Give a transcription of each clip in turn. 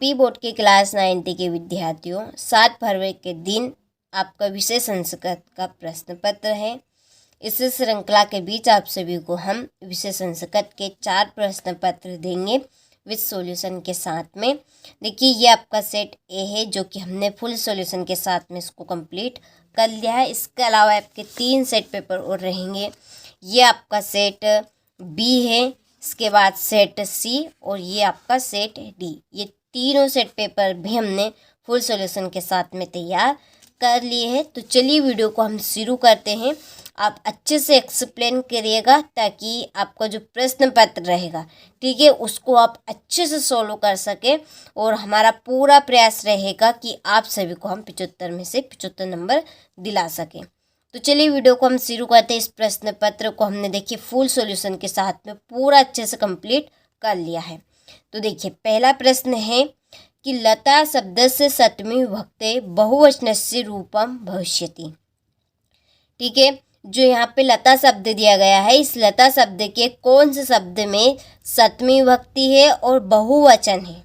MP board के class 9 के विद्यार्थियों, 7 फरवरी के दिन आपका विषय संस्कृत का प्रश्न पत्र है। इस श्रृंखला के बीच आप सभी को हम विषय संस्कृत के 4 प्रश्न पत्र देंगे विद सॉल्यूशन के साथ में। देखिए, ये आपका सेट ए है जो कि हमने फुल सॉल्यूशन के साथ में इसको कंप्लीट कर लिया है। इसके अलावा आपके 3 सेट पेपर और रहेंगे। ये आपका सेट बी है, इसके बाद सेट सी और ये आपका सेट डी। ये तीनों सेट पेपर भी हमने फुल सॉल्यूशन के साथ में तैयार कर लिए हैं। तो चलिए वीडियो को हम शुरू करते हैं। आप अच्छे से एक्सप्लेन करिएगा ताकि आपका जो प्रश्न पत्र रहेगा, ठीक है, उसको आप अच्छे से सॉल्व कर सके। और हमारा पूरा प्रयास रहेगा कि आप सभी को हम 75 में से 75 नंबर दिला सकें। तो चलिए वीडियो को हम शुरू करते हैं। इस प्रश्न पत्र को हमने देखिए फुल सॉल्यूशन के साथ में पूरा अच्छे से कंप्लीट कर लिया है। तो देखिए, पहला प्रश्न है कि लता शब्दस्य सप्तमी विभक्ते बहुवचनस्य रूपम भविष्यति। ठीक है, जो यहाँ पे लता शब्द दिया गया है, इस लता शब्द के कौन से शब्द में सप्तमी विभक्ति है और बहुवचन है।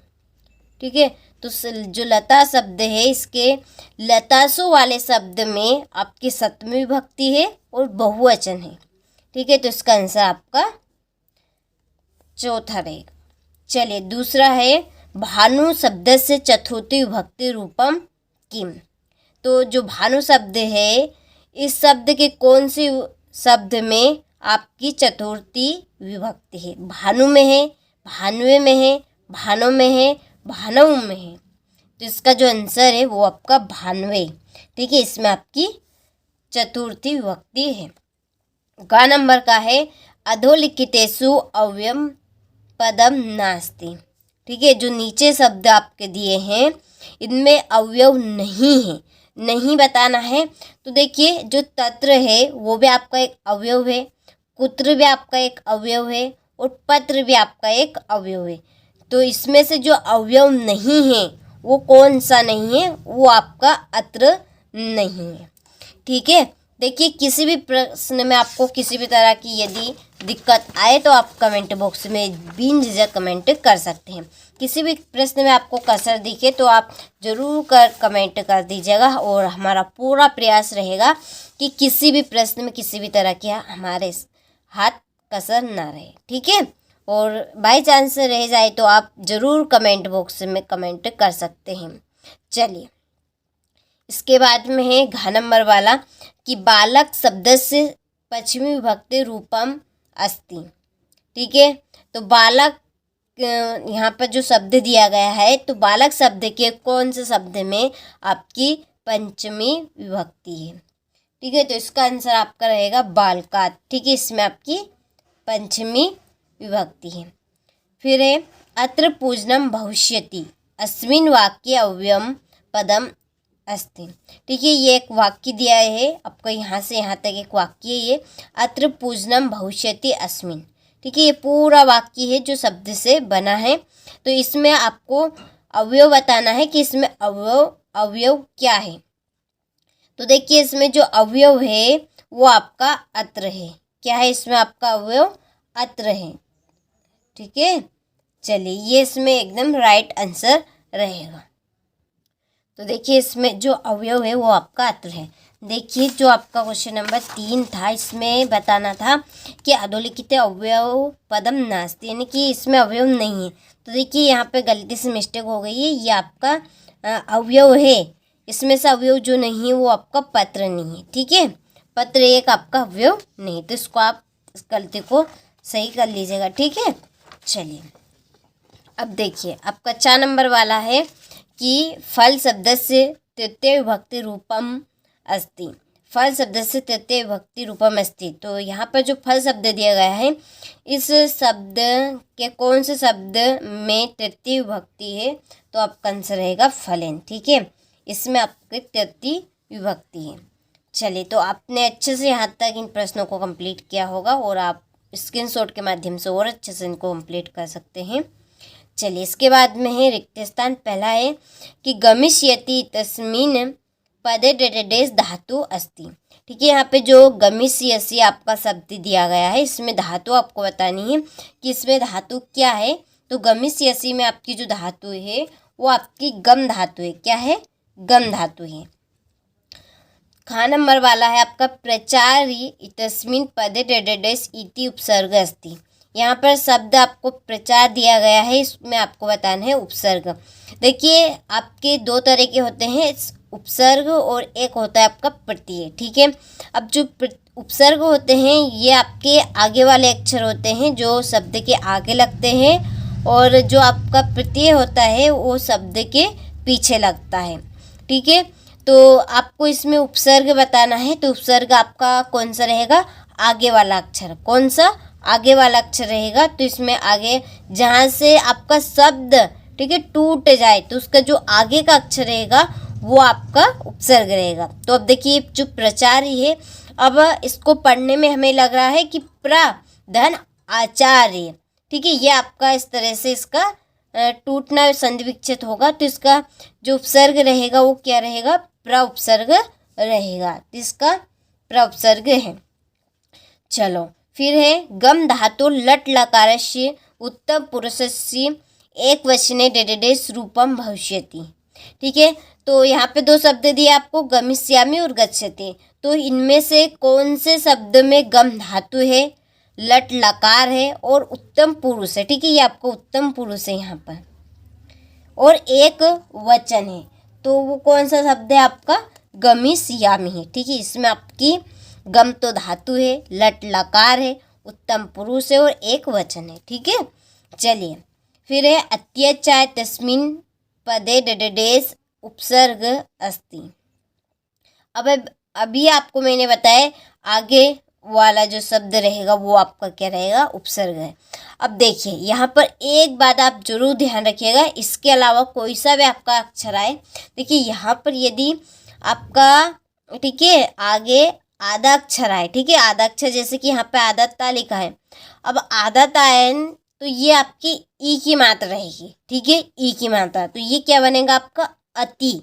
ठीक है, तो जो लता शब्द है, इसके लतासु वाले शब्द में आपकी सप्तमी विभक्ति है और बहुवचन है। ठीक है, तो इसका आंसर आपका चौथा रहेगा। चलिए, दूसरा है भानु शब्द से चतुर्थी विभक्ति रूपम किम। तो जो भानु शब्द है, इस शब्द के कौन से शब्द में आपकी चतुर्थी विभक्ति है। भानु में है, भानुए में है, भानों में है, भानव में है। तो इसका जो आंसर है वो आपका भानवे। ठीक है, इसमें आपकी चतुर्थी विभक्ति है। ग नंबर का है अधोलिखितेषु अव्ययम पदम नास्ति। ठीक है, जो नीचे शब्द आपके दिए हैं इनमें अवयव नहीं है, नहीं बताना है। तो देखिए, जो तत्र है वो भी आपका एक अवयव है, कुत्र भी आपका एक अवयव है और पत्र भी आपका एक अवयव है। तो इसमें से जो अवयव नहीं है वो कौन सा नहीं है, वो आपका अत्र नहीं है। ठीक है, देखिए, किसी भी प्रश्न में आपको किसी भी तरह की यदि दिक्कत आए तो आप कमेंट बॉक्स में बिनझिझक कमेंट कर सकते हैं। किसी भी प्रश्न में आपको कसर दिखे तो आप ज़रूर कमेंट कर दीजिएगा और हमारा पूरा प्रयास रहेगा कि किसी भी प्रश्न में किसी भी तरह की हमारे हाथ कसर ना रहे। ठीक है, और बाई चांस रह जाए तो आप ज़रूर कमेंट बॉक्स में कमेंट कर सकते हैं। चलिए, इसके बाद में है घ नंबर वाला कि बालक शब्द से पश्चिमी विभक्ति रूपम अस्ति। ठीक है, तो बालक यहाँ पर जो शब्द दिया गया है, तो बालक शब्द के कौन से शब्द में आपकी पंचमी विभक्ति है। ठीक है, तो इसका आंसर आपका रहेगा बालकात। ठीक है, इसमें आपकी पंचमी विभक्ति है। फिर है अत्र पूजनम भविष्यति अस्मिन् वाक्ये अव्ययम पदम अस्ति। ठीक है, ये एक वाक्य दिया है आपको, यहाँ से यहाँ तक एक वाक्य है ये, अत्र पूजनम भविष्यति अस्मिन्। ठीक है, ये पूरा वाक्य है जो शब्द से बना है। तो इसमें आपको अवयव बताना है कि इसमें अवयव क्या है। तो देखिए, इसमें जो अवयव है वो आपका अत्र है। क्या है इसमें आपका अवयव? अत्र है। ठीक है, चलिए, ये इसमें एकदम राइट आंसर रहेगा। तो देखिए, इसमें जो अवयव है वो आपका अत्र है। देखिए, जो आपका क्वेश्चन नंबर 3 था, इसमें बताना था कि अधोलिखित अवयव पदम नास्ति, यानी कि इसमें अवयव नहीं है। तो देखिए, यहाँ पे गलती से मिस्टेक हो गई है, ये आपका अवयव है। इसमें से अवयव जो नहीं है वो आपका पत्र नहीं है। ठीक है, पत्र एक आपका अवयव नहीं, तो इसको आप इस गलती को सही कर लीजिएगा। ठीक है, चलिए, अब देखिए, आपका 4 नंबर वाला है कि फल शब्द से तृतीय विभक्ति रूपम अस्ति। फल शब्द से तृतीय विभक्ति रूपम अस्ति। तो यहाँ पर जो फल शब्द दिया गया है, इस शब्द के कौन से शब्द में तृतीय विभक्ति है, तो आपका आंसर रहेगा फलेन। ठीक है, इसमें आपकी तृतीय विभक्ति है। चलिए, तो आपने अच्छे से यहाँ तक इन प्रश्नों को कंप्लीट किया होगा और आप स्क्रीनशॉट के माध्यम से और अच्छे से इनको कंप्लीट कर सकते हैं। चलिए, इसके बाद में है रिक्त स्थान। पहला है कि गमिष्यति तस्मिन् पदे डेडेडेस धातु अस्ति। ठीक है, यहाँ पे जो गमिष्यसि आपका शब्द दिया गया है, इसमें धातु आपको बतानी है कि इसमें धातु क्या है। तो गमिष्यसि में आपकी जो धातु है वो आपकी गम धातु है। क्या है? गम धातु है। खा नंबर वाला है आपका प्रचारी इतस्मिन् पदे डेडेडेस इति उपसर्ग अस्ति। यहाँ पर शब्द आपको प्रचार दिया गया है, इसमें आपको बताना है उपसर्ग। देखिए आपके दो तरह के होते हैं, उपसर्ग और एक होता है आपका प्रत्यय। ठीक है, अब जो उपसर्ग होते हैं ये आपके आगे वाले अक्षर होते हैं जो शब्द के आगे लगते हैं, और जो आपका प्रत्यय होता है वो शब्द के पीछे लगता है। ठीक है, तो आपको इसमें उपसर्ग बताना है, तो उपसर्ग आपका कौन सा रहेगा? आगे वाला अक्षर। कौन सा? आगे वाला अक्षर रहेगा। तो इसमें आगे जहाँ से आपका शब्द, ठीक है, टूट जाए तो उसका जो आगे का अक्षर रहेगा वो आपका उपसर्ग रहेगा। तो अब देखिए जो प्रचारी है, अब इसको पढ़ने में हमें लग रहा है कि प्र धन आचार्य। ठीक है, ये आपका इस तरह से इसका टूटना संधि विच्छेद होगा, तो इसका जो उपसर्ग रहेगा वो क्या रहेगा? प्र उपसर्ग रहेगा। इसका प्र उपसर्ग है। चलो फिर है गम धातु लट लकारस्य उत्तम पुरुषस्य एक वचने डेडेडेस रूपम भविष्यति। ठीक है, तो यहाँ पे दो शब्द दिए आपको, गमिष्यामि और गच्छति। तो इनमें से कौन से शब्द में गम धातु है, लट लकार है और उत्तम पुरुष है? ठीक है, ये आपको उत्तम पुरुष है यहाँ पर, और एक वचन है। तो वो कौन सा शब्द है आपका? गमिष्यामि है। ठीक है, इसमें आपकी गम तो धातु है, लट लकार है, उत्तम पुरुष है और एक वचन है। ठीक है, चलिए फिर है अत्यचाय तस्मिन् पदे डेडेडेस उपसर्ग अस्ति। अब अभी आपको मैंने बताया आगे वाला जो शब्द रहेगा वो आपका क्या रहेगा? उपसर्ग है। अब देखिए यहाँ पर एक बात आप जरूर ध्यान रखिएगा, इसके अलावा कोई सा भी आपका अक्षर आए, देखिए यहाँ पर यदि आपका, ठीक है, आगे आधा अक्षर आए, ठीक है, आधा अक्षर जैसे कि यहाँ पे आधा ता लिखा है, अब आधा तायन तो ये आपकी ई की मात्रा रहेगी। ठीक है, ई की मात्रा, तो ये क्या बनेगा आपका? अति।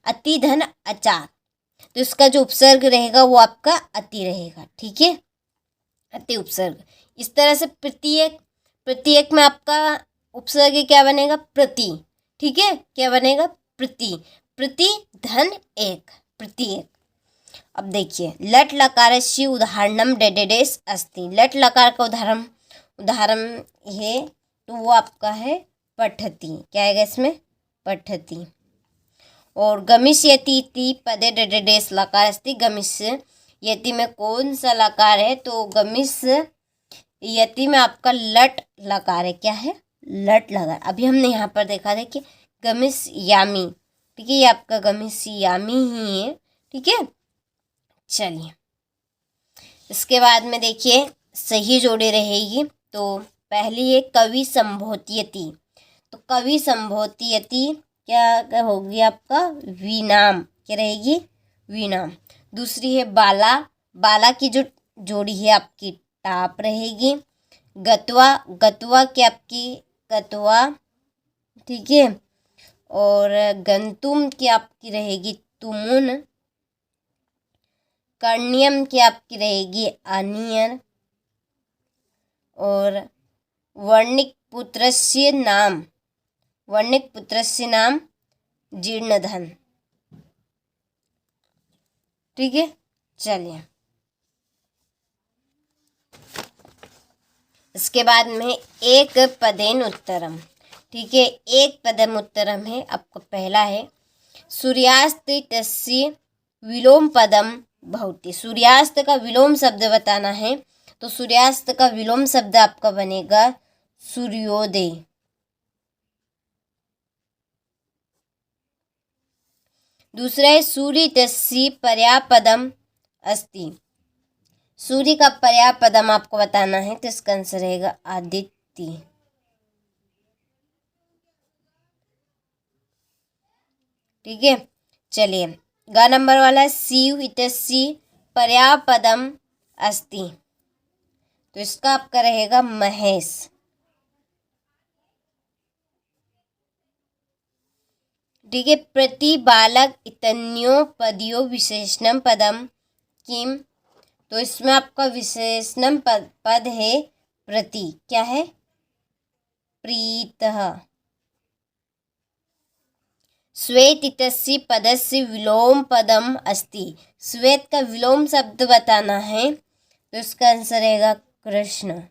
अति धन अचार, तो इसका जो उपसर्ग रहेगा वो आपका अति रहेगा। ठीक है, अति उपसर्ग। इस तरह से प्रत्येक, प्रत्येक में आपका उपसर्ग क्या बनेगा? प्रति। ठीक है, क्या बनेगा? प्रति। प्रति धन एक, प्रत्येक। अब देखिए लट लकारस्य उदाहरणम डेडेडेस अस्ति। लट लकार का उदाहरण है तो वो आपका है पठति। क्या आएगा इसमें? पठति। और गमिष्यति इति पदे डेडेडेस लकार अस्ति। गमिष्यति में कौन सा लकार है? तो गमिष्यति में आपका लट लकार है। क्या है? लट लकार। अभी हमने यहाँ पर देखा, देखिए गमिष्यामि, ठीक है, ये आपका गमिष्यामि ही है। ठीक है, चलिए इसके बाद में देखिए सही जोड़ी रहेगी। तो पहली है कवि संबोधयति, तो कवि संबोधयति क्या होगी आपका? विनाम। क्या रहेगी? विनाम। दूसरी है बाला, बाला की जो जोड़ी है आपकी टाप रहेगी। गत्वा, गत्वा की आपकी गत्वा, ठीक है, और गंतुम की आपकी रहेगी तुमुन। कर्ण्यम की आपकी रहेगी अनियन। और वर्णिक पुत्रस्य नाम, वर्णिक पुत्रस्य नाम जीर्णधन। ठीक है, चलिए इसके बाद में एक पदेन उत्तरम। ठीक है, एक पदम उत्तरम है आपको। पहला है सूर्यास्त तस्य विलोम पदम भवति। सूर्यास्त का विलोम शब्द बताना है, तो सूर्यास्त का विलोम शब्द आपका बनेगा सूर्योदय। दूसरा है सूर्य तस्य पर्यायपदम अस्ति। सूर्य का पर्यायपदम आपको बताना है, तो इसका आंसर रहेगा आदित्य। ठीक है, चलिए ग नंबर वाला शिव इतस्य पर्यायपदम अस्ति, तो इसका आपका रहेगा महेश। ठीक है, प्रति बालक इतन्यो पदयो विशेषणम पदम किम, तो इसमें आपका विशेषणम पद है प्रति। क्या है? प्रीतः। श्वेत इत्यस्य पदस्य विलोम पदम अस्ति। श्वेत का विलोम शब्द बताना है, तो इसका आंसर रहेगा कृष्ण।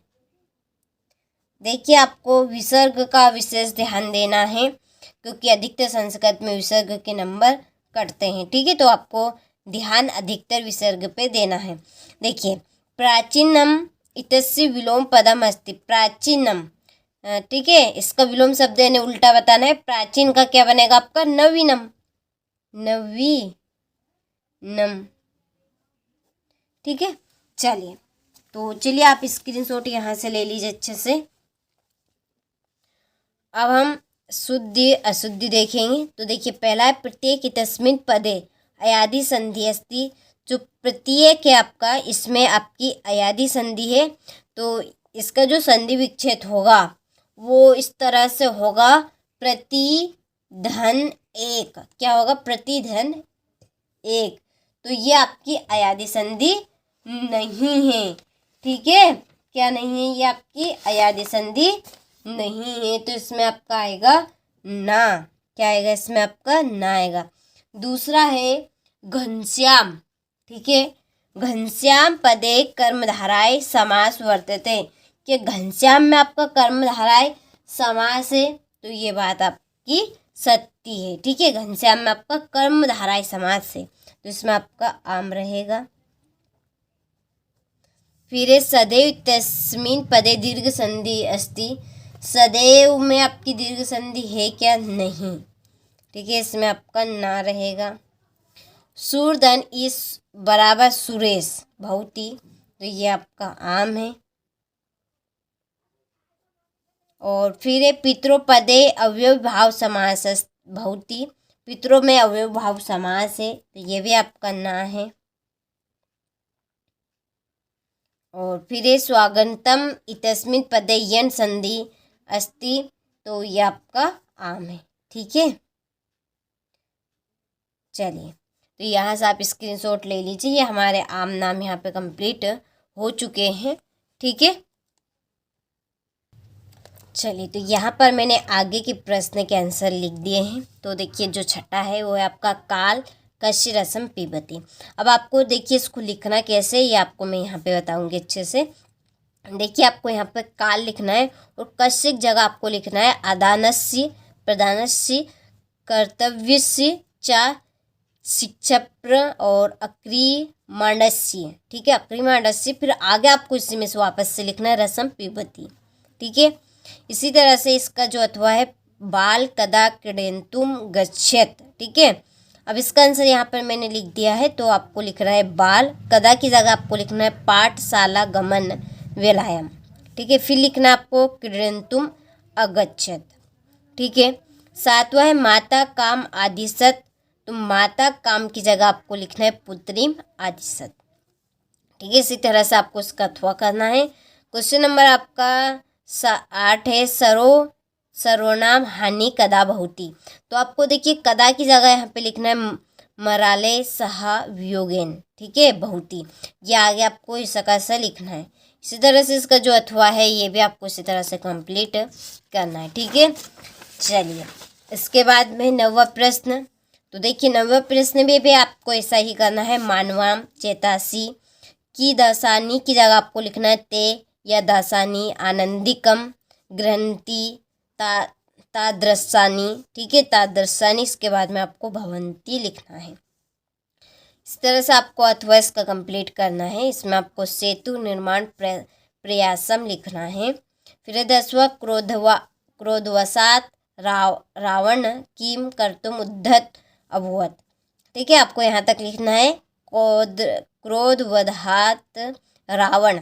देखिए, आपको विसर्ग का विशेष ध्यान देना है, क्योंकि अधिकतर संस्कृत में विसर्ग के नंबर कटते हैं। ठीक है, तो आपको ध्यान अधिकतर विसर्ग पे देना है। देखिए, प्राचीनम इत्यस्य विलोम पदम अस्ति। प्राचीनम, ठीक है, इसका विलोम शब्द यानी उल्टा बताना है। प्राचीन का क्या बनेगा आपका? नवीनम। नवीनम, ठीक है। चलिए, तो चलिए आप स्क्रीनशॉट यहाँ से ले लीजिए अच्छे से। अब हम शुद्धि अशुद्धि देखेंगे। तो देखिए, पहला है प्रत्येक तस्मिन् पदे अयादि संधि अस्ति। जो प्रत्येक है आपका, इसमें आपकी अयादि संधि है, तो इसका जो संधि विच्छेद होगा वो इस तरह से होगा, प्रति धन एक। क्या होगा? प्रति धन एक। तो ये आपकी अयादि संधि नहीं है। ठीक है, क्या नहीं है? ये आपकी अयादि संधि नहीं है, तो इसमें आपका आएगा ना। क्या आएगा? इसमें आपका ना आएगा। दूसरा है घनश्याम। ठीक है, घनश्याम पदे कर्मधाराय समास वर्तते। कि घनश्याम में आपका कर्मधाराय समास है, तो ये बात आपकी सत्य है। ठीक है, घनश्याम में आपका कर्मधाराय समास है, तो इसमें आपका आम रहेगा। फिर सदैव तस्मिन् पदे दीर्घ संधि अस्ति। सदैव में आपकी दीर्घ संधि है क्या? नहीं। ठीक है, इसमें आपका ना रहेगा। सूरधन इस बराबर सुरेश भवती, तो ये आपका आम है। और फिर पितृपदे अव्यय भाव समास भवती। पितरों में अव्यय भाव समास है, तो ये भी आपका ना है। और फिर स्वागतम इतस्मिन् पदे यन संधि अस्ति, तो ये आपका आम है। ठीक है, चलिए, तो यहाँ से आप स्क्रीनशॉट ले लीजिए। ये हमारे आम नाम यहाँ पे कंप्लीट हो चुके हैं। ठीक है, चलिए, तो यहाँ पर मैंने आगे के प्रश्न के आंसर लिख दिए हैं। तो देखिए, जो छठा है वो है आपका काल कश्य रसम पीबती। अब आपको देखिए इसको लिखना कैसे, ये आपको मैं यहाँ पे बताऊँगी अच्छे से। देखिए, आपको यहाँ पे काल लिखना है और कश्य की जगह आपको लिखना है अदानस्य प्रधानस्य कर्तव्यस्य च शिक्षप्र और अक्रिमांडस्य। ठीक है, अक्रिमांडस्य, फिर आगे आपको इसी में से वापस से लिखना है रसम पीबती। ठीक है, इसी तरह से इसका जो अथवा है बाल कदा क्रीडन्तुम गच्छेत। ठीक है, अब इसका आंसर यहाँ पर मैंने लिख दिया है, तो आपको लिखना है बाल कदा की जगह आपको लिखना है पाठशाला गमन वेलायाम। ठीक है, फिर लिखना है आपको क्रीडन्तुम अगच्छेत। ठीक है, सातवां है माता काम आदिशत। तो माता काम की जगह आपको लिखना है पुत्रीम आदिशत। ठीक है, इसी तरह से आपको इसका अथवा करना है। क्वेश्चन नंबर आपका 8 है सर्वनाम हानि कदा बहुती। तो आपको देखिए कदा की जगह यहाँ पे लिखना है मराले सहा वियोगेन। ठीक है, बहुती, ये आगे आपको इस प्रकार से लिखना है। इसी तरह से इसका जो अथवा है ये भी आपको इसी तरह से कंप्लीट करना है। ठीक है, चलिए, इसके बाद में 9वां प्रश्न। तो देखिए, 9वां प्रश्न में भी आपको ऐसा ही करना है। मानवाम चेतासी की दशानी की जगह आपको लिखना है ते या दशानी आनंदिकम ग्रंथि तादृशानी। ठीक है, तादृशानी, इसके बाद में आपको भवंती लिखना है। इस तरह से आपको अथवा इसका कंप्लीट करना है। इसमें आपको सेतु निर्माण प्रयासम लिखना है। फिर 10वां क्रोधवशात रावण किम कर्तुम उद्धत अभवत। ठीक है, आपको यहाँ तक लिखना है क्रोधवधात रावण,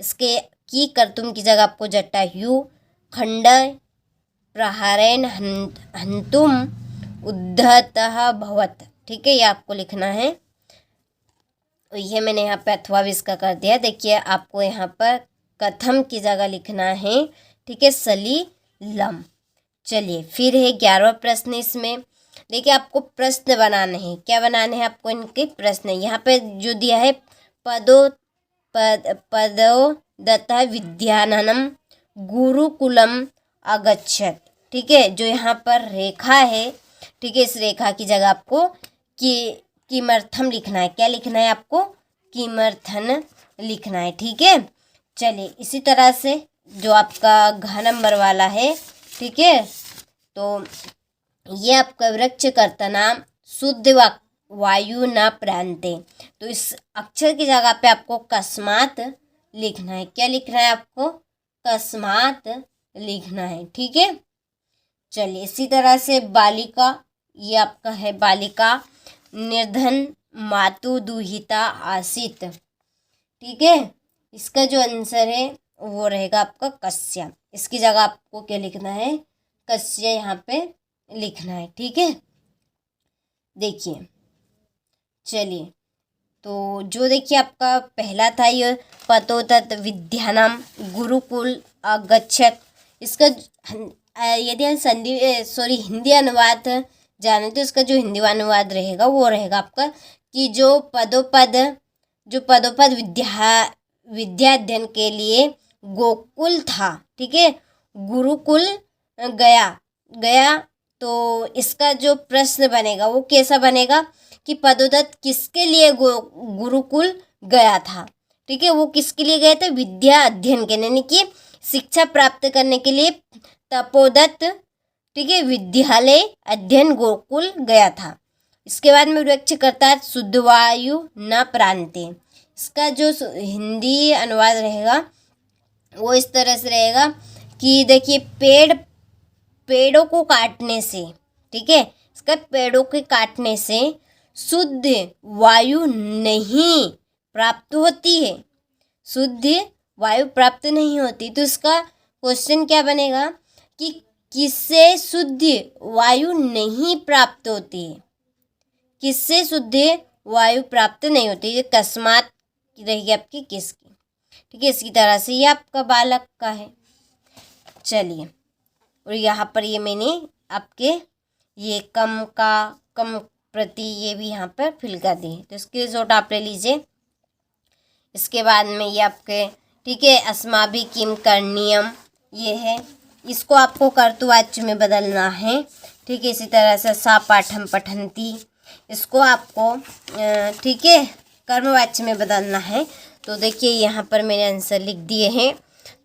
इसके की कर्तुम की जगह आपको जटायु खंड प्रहारेण हंतुम उद्धतः भवत। ठीक है, ये आपको लिखना है। ये मैंने यहाँ पे अथवा भी इसका कर दिया। देखिए, आपको यहाँ पर कथम की जगह लिखना है। ठीक है, सलीलम। चलिए, फिर है 11वां प्रश्न। इसमें देखिए, आपको प्रश्न बनाने हैं। क्या बनाने हैं आपको? इनके प्रश्न। यहाँ पे जो दिया है पदो दत्ता विद्यानम गुरुकुलम अगच्छत। ठीक है, जो यहाँ पर रेखा है ठीक है, इस रेखा की जगह आपको किमर्थम लिखना है। क्या लिखना है आपको? किमर्थन लिखना है। ठीक है, चलिए इसी तरह से जो आपका घ नंबर वाला है, ठीक है, तो ये आपका वृक्ष कर्ता नाम शुद्ध वायु न प्रांते। तो इस अक्षर की जगह पे आपको कस्मात लिखना है। क्या लिखना है आपको? कस्मात लिखना है। ठीक है, चलिए इसी तरह से बालिका, ये आपका है बालिका निर्धन मातु दुहिता आसित। ठीक है, इसका जो आंसर है वो रहेगा आपका कस्य। इसकी जगह आपको क्या लिखना है? कस्य यहाँ पे लिखना है। ठीक है, देखिए, चलिए तो जो देखिए आपका पहला था ये पतोतत विद्यानाम गुरुकुल अगच्छत। इसका यदि हम हिंदी अनुवाद जाने तो इसका जो हिंदी अनुवाद रहेगा वो रहेगा आपका कि जो पदोपद विद्या अध्ययन के लिए गोकुल था, ठीक है, गुरुकुल गया। तो इसका जो प्रश्न बनेगा वो कैसा बनेगा कि पदोदत्त किसके लिए गुरुकुल गया था? ठीक है, वो किसके लिए गए थे? विद्या अध्ययन के, यानी कि शिक्षा प्राप्त करने के लिए तपोदत्त, ठीक है, विद्यालय अध्ययन गोकुल गया था। इसके बाद में वृक्ष करता शुद्ध वायु न प्रांते। इसका जो हिंदी अनुवाद रहेगा वो इस तरह से रहेगा कि देखिए पेड़ों को काटने से, ठीक है, इसका पेड़ों के काटने से शुद्ध वायु नहीं प्राप्त होती है, शुद्ध वायु प्राप्त नहीं होती। तो इसका क्वेश्चन क्या बनेगा कि किससे शुद्ध वायु नहीं प्राप्त होती है? किससे शुद्ध वायु प्राप्त नहीं होती? ये कस्मात रहेगी आपकी किसकी? ठीक है, इसकी तरह से ये आपका बालक का है। चलिए, और यहाँ पर ये मैंने आपके ये कम प्रति ये भी यहाँ पर फिल कर दी। तो इसकी रिजल्ट आप ले लीजिए। इसके बाद में ये आपके, ठीक है, अस्माभि किम करणीयम, ये है, इसको आपको कर्तुवाच्य में बदलना है। ठीक है, इसी तरह से सा पाठम पठंती, इसको आपको ठीक है कर्मवाच्य में बदलना है। तो देखिए यहाँ पर मैंने आंसर लिख दिए हैं,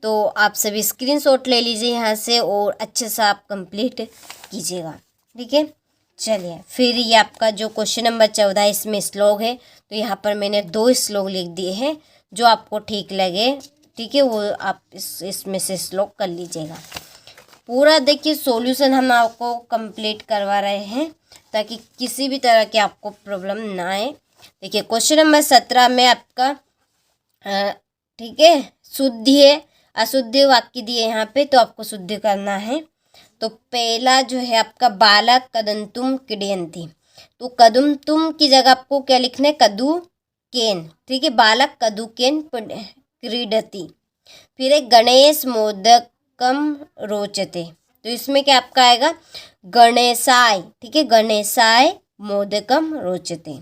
तो आप सभी स्क्रीनशॉट ले लीजिए यहाँ से और अच्छे से आप कंप्लीट कीजिएगा। ठीक है, चलिए फिर ये आपका जो क्वेश्चन नंबर 14 इसमें श्लोक है, तो यहाँ पर मैंने 2 श्लोक लिख दिए हैं, जो आपको ठीक लगे, ठीक है, वो आप इसमें से श्लोक कर लीजिएगा। पूरा देखिए सॉल्यूशन हम आपको कंप्लीट करवा रहे हैं ताकि किसी भी तरह की आपको प्रॉब्लम ना आए। देखिए क्वेश्चन नंबर 17 में आपका ठीक है शुद्ध है अशुद्ध वाक्य दिए यहाँ पे, तो आपको शुद्ध करना है। तो पहला जो है आपका बालक कदंतुम क्रीडयन्ति, तो कदुमतुम की जगह आपको क्या लिखना है? कदु केन। ठीक है, बालक कदु केन क्रीडति। फिर एक गणेश मोदकम रोचते, तो इसमें क्या आपका आएगा? गणेशाय। ठीक है, गणेशाय मोदकम रोचते।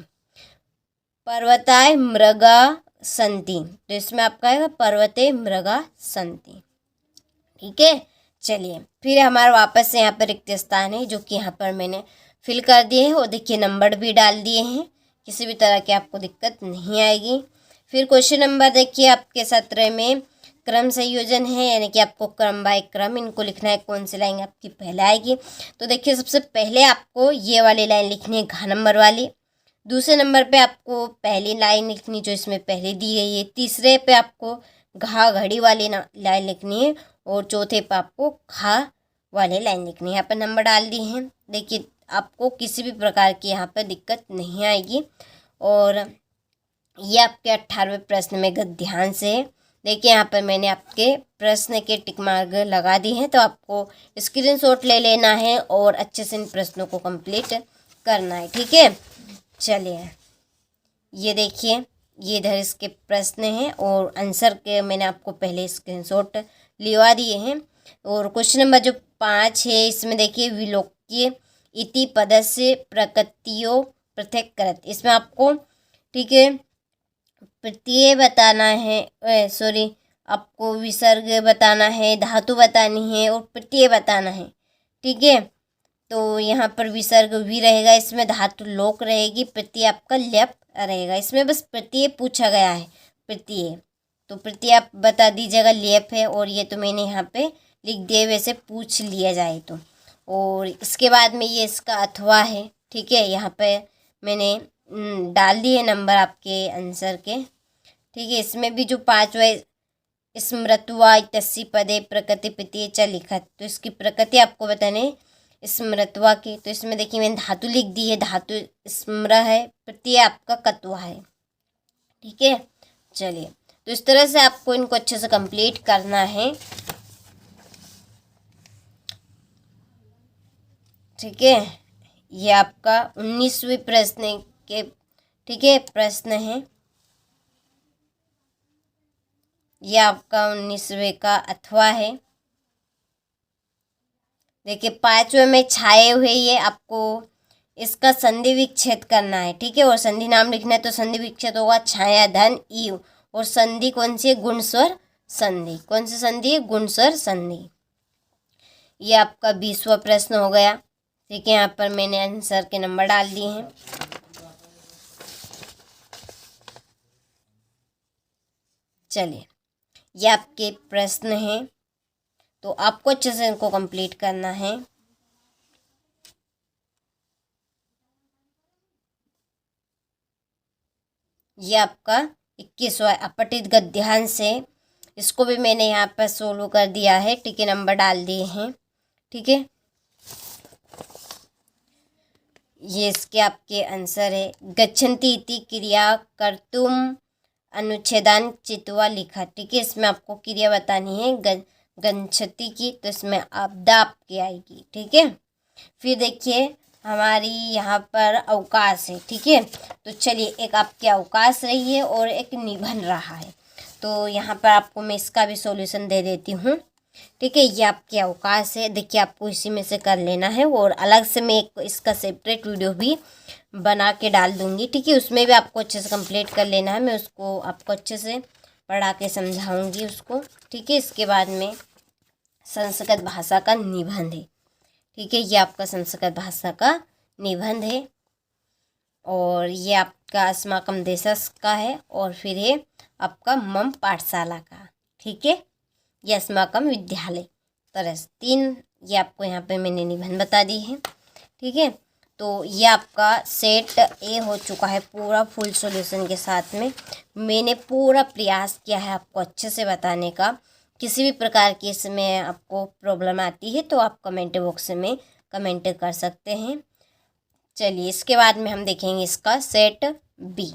पर्वताय मृगा संति, तो इसमें आपका आएगा पर्वते मृगा संति। ठीक है, चलिए फिर हमारा वापस से यहाँ पर रिक्त स्थान है जो कि यहाँ पर मैंने फिल कर दिए हैं और देखिए नंबर भी डाल दिए हैं, किसी भी तरह की आपको दिक्कत नहीं आएगी। फिर क्वेश्चन नंबर देखिए आपके 17 में क्रम संयोजन है, यानी कि आपको क्रम बाय क्रम इनको लिखना है। कौन सी लाइन आपकी पहले आएगी? तो देखिए सबसे पहले आपको ये वाली लाइन लिखनी है, घ नंबर वाली। दूसरे नंबर पे आपको पहली लाइन लिखनी जो इसमें पहले दी गई है। तीसरे पे आपको घा घड़ी वाली लाइन लिखनी है और चौथे पे आपको खा वाली लाइन लिखनी है। यहाँ पर नंबर डाल दिए हैं। देखिए आपको किसी भी प्रकार की यहाँ पर दिक्कत नहीं आएगी। और ये आपके 18वें प्रश्न में ध्यान से देखिए, यहाँ पर मैंने आपके प्रश्न के टिक मार्क लगा दिए हैं, तो आपको स्क्रीनशॉट ले लेना है और अच्छे से इन प्रश्नों को कंप्लीट करना है। ठीक है, चलिए ये देखिए ये इधर इसके प्रश्न हैं और आंसर के मैंने आपको पहले स्क्रीनशॉट लिवा दिए हैं। और क्वेश्चन नंबर जो 5 है इसमें देखिए विलोक्य इति पदस्य प्रकृतियों पृथक करत, इसमें आपको ठीक है प्रत्यय बताना है, आपको विसर्ग बताना है, धातु बतानी है और प्रत्यय बताना है। ठीक है, तो यहाँ पर विसर्ग भी रहेगा, इसमें धातु लोक रहेगी, प्रत्यय आपका ल्यप रहेगा। इसमें बस प्रत्यय पूछा गया है, प्रत्यय तो प्रत्यय आप बता दीजिएगा ल्यप है, और ये तो मैंने यहाँ पे लिख दिए वैसे पूछ लिया जाए तो। और इसके बाद में ये इसका अथवा है, ठीक है, यहाँ पे मैंने डाल दिए नंबर आपके आंसर के, ठीक है। इसमें भी जो 5वां स्मृत्वा इत्यस्य पदे प्रकृति प्रत्यय च लिखा, तो इसकी प्रकृति आपको बताने स्मृत्वा की। तो इसमें देखिए मैंने धातु लिख दी है, धातु स्मृ है, प्रत्यय आपका कत्वा है, ठीक है। चलिए, तो इस तरह से आपको इनको अच्छे से कंप्लीट करना है, ठीक है। ये आपका 19वें प्रश्न के, ठीक है, प्रश्न है। ये आपका 19वें का अथवा है। देखिए 5वें में छाए हुए, ये आपको इसका संधि विच्छेद करना है, ठीक है, और संधि नाम लिखना है। तो संधि विच्छेद होगा छाया धन ई, और संधि कौन सी है? गुणस्वर संधि। कौन सी संधि है? गुणस्वर संधि। ये आपका 20वां प्रश्न हो गया, ठीक है। यहाँ पर मैंने आंसर के नंबर डाल दिए हैं। चलिए, ये आपके प्रश्न हैं, तो आपको अच्छे से इनको कंप्लीट करना है। ये आपका 21वां अपठित गद्यांश है, इसको भी मैंने यहाँ पर सोल्व कर दिया है, ठीक है, नंबर डाल दिए हैं, ठीक है। ये इसके आपके आंसर है। गच्छन्ति इति क्रिया कर्तुम अनुच्छेदान चित्वा लिखा, ठीक है। इसमें आपको क्रिया बतानी है गच्छति की, तो इसमें आपदा आपकी आएगी, ठीक है। फिर देखिए हमारी यहाँ पर अवकाश है, ठीक है। तो चलिए, एक आपके अवकाश रही है और एक निबंध रहा है, तो यहाँ पर आपको मैं इसका भी सॉल्यूशन दे देती हूँ, ठीक है। ये आपके अवकाश है, देखिए आपको इसी में से कर लेना है, और अलग से मैं एक इसका सेपरेट वीडियो भी बना के डाल दूँगी, ठीक है। उसमें भी आपको अच्छे से कंप्लीट कर लेना है, मैं उसको आपको अच्छे से पढ़ा के समझाऊँगी उसको, ठीक है। इसके बाद में संस्कृत भाषा का निबंध है, ठीक है। ये आपका संस्कृत भाषा का निबंध है, और ये आपका अस्माकं देशस् का है, और फिर है आपका मम पाठशाला का, ठीक है। ये अस्माकं विद्यालय, तरह 3 ये आपको यहाँ पे मैंने निबंध बता दी है, ठीक है। तो ये आपका सेट ए हो चुका है पूरा फुल सॉल्यूशन के साथ में। मैंने पूरा प्रयास किया है आपको अच्छे से बताने का। किसी भी प्रकार की इसमें आपको प्रॉब्लम आती है तो आप कमेंट बॉक्स में कमेंट कर सकते हैं। चलिए, इसके बाद में हम देखेंगे इसका सेट बी।